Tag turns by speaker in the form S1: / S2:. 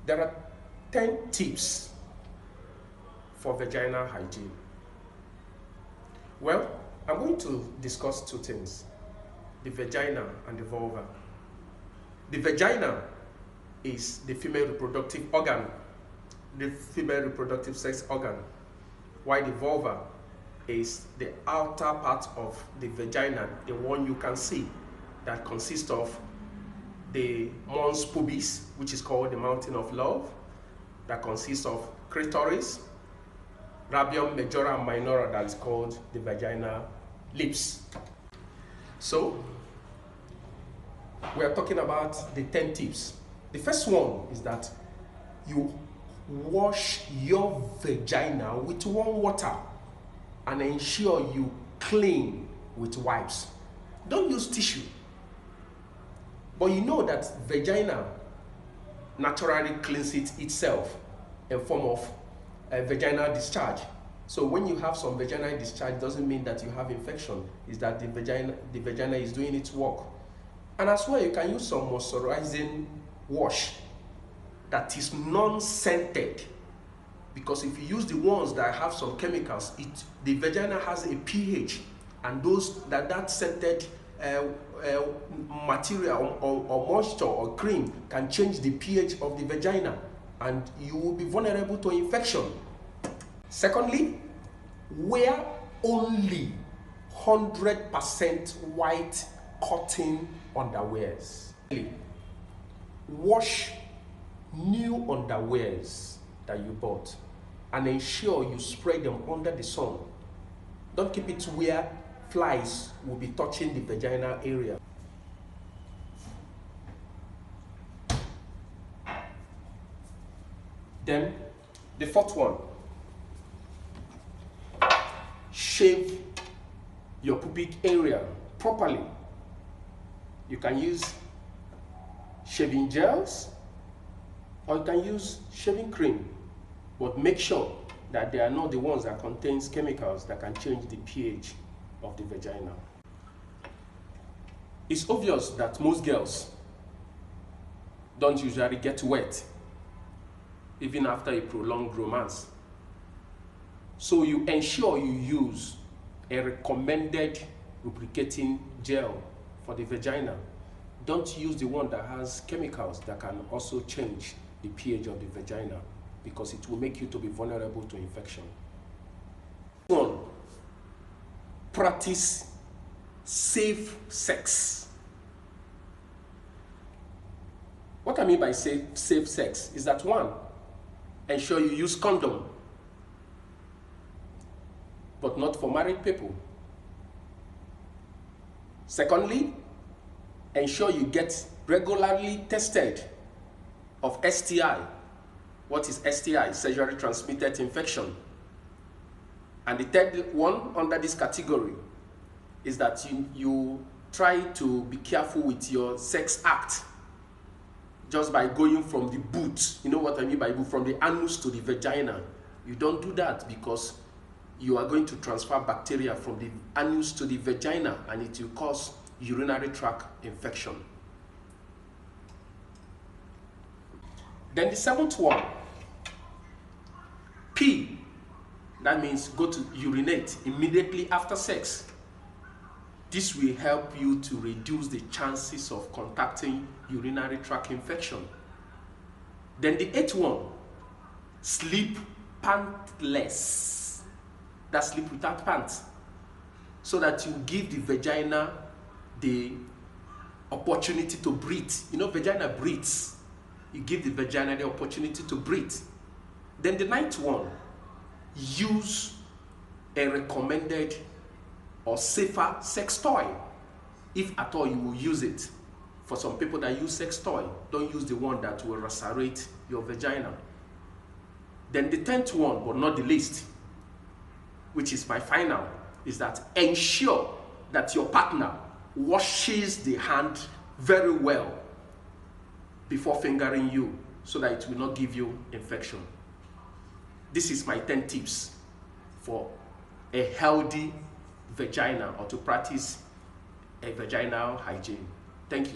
S1: There are 10 tips for vaginal hygiene. Well, I'm going to discuss two things: the vagina and the vulva. The vagina is the female reproductive organ, the female reproductive sex organ, while the vulva is the outer part of the vagina, the one you can see, that consists of the mons pubis, which is called the mountain of love, that consists of clitoris, labium majora and minora, that is called the vaginal lips. So we are talking about the 10 tips. The first one is that you wash your vagina with warm water and ensure you clean with wipes. Don't use tissue. But you know that vagina naturally cleans it itself in form of a vaginal discharge. So when you have some vaginal discharge, doesn't mean that you have infection. It's that the vagina is doing its work. And as well, you can use some moisturizing wash that is non-scented, because if you use the ones that have some chemicals, the vagina has a pH, and that scented material or moisture or cream can change the pH of the vagina, and you will be vulnerable to infection. Secondly, wear only 100% white cotton underwears. Wash new underwears that you bought and ensure you spread them under the sun. Don't keep it where flies will be touching the vaginal area. Then the fourth one, shave your pubic area properly. You can use shaving gels or you can use shaving cream, but make sure that they are not the ones that contains chemicals that can change the pH of the vagina. It's obvious that most girls don't usually get wet even after a prolonged romance. So you ensure you use a recommended lubricating gel for the vagina. Don't use the one that has chemicals that can also change the pH of the vagina, because it will make you to be vulnerable to infection. One, practice safe sex. What I mean by safe sex is that, one, ensure you use condom, but not for married people. Secondly, ensure you get regularly tested of STI. What is STI? Sexually transmitted infection. And the third one under this category is that you try to be careful with your sex act, just by going from the boot. You know what I mean by boot? From the anus to the vagina. You don't do that, because you are going to transfer bacteria from the anus to the vagina, and it will cause urinary tract infection. Then the seventh one, pee. That means go to urinate immediately after sex. This will help you to reduce the chances of contracting urinary tract infection. Then the eighth one, sleep pantless. That's sleep without pants, so that you give the vagina the opportunity to breathe. You know, vagina breathes. You give the vagina the opportunity to breathe. Then the ninth one, use a recommended or safer sex toy, if at all you will use it. For some people that use sex toy, don't use the one that will lacerate your vagina. Then the 10th one, but not the least, which is my final, is that ensure that your partner washes the hand very well before fingering you, so that it will not give you infection. This is my 10 tips for a healthy vagina, or to practice a vaginal hygiene. Thank you.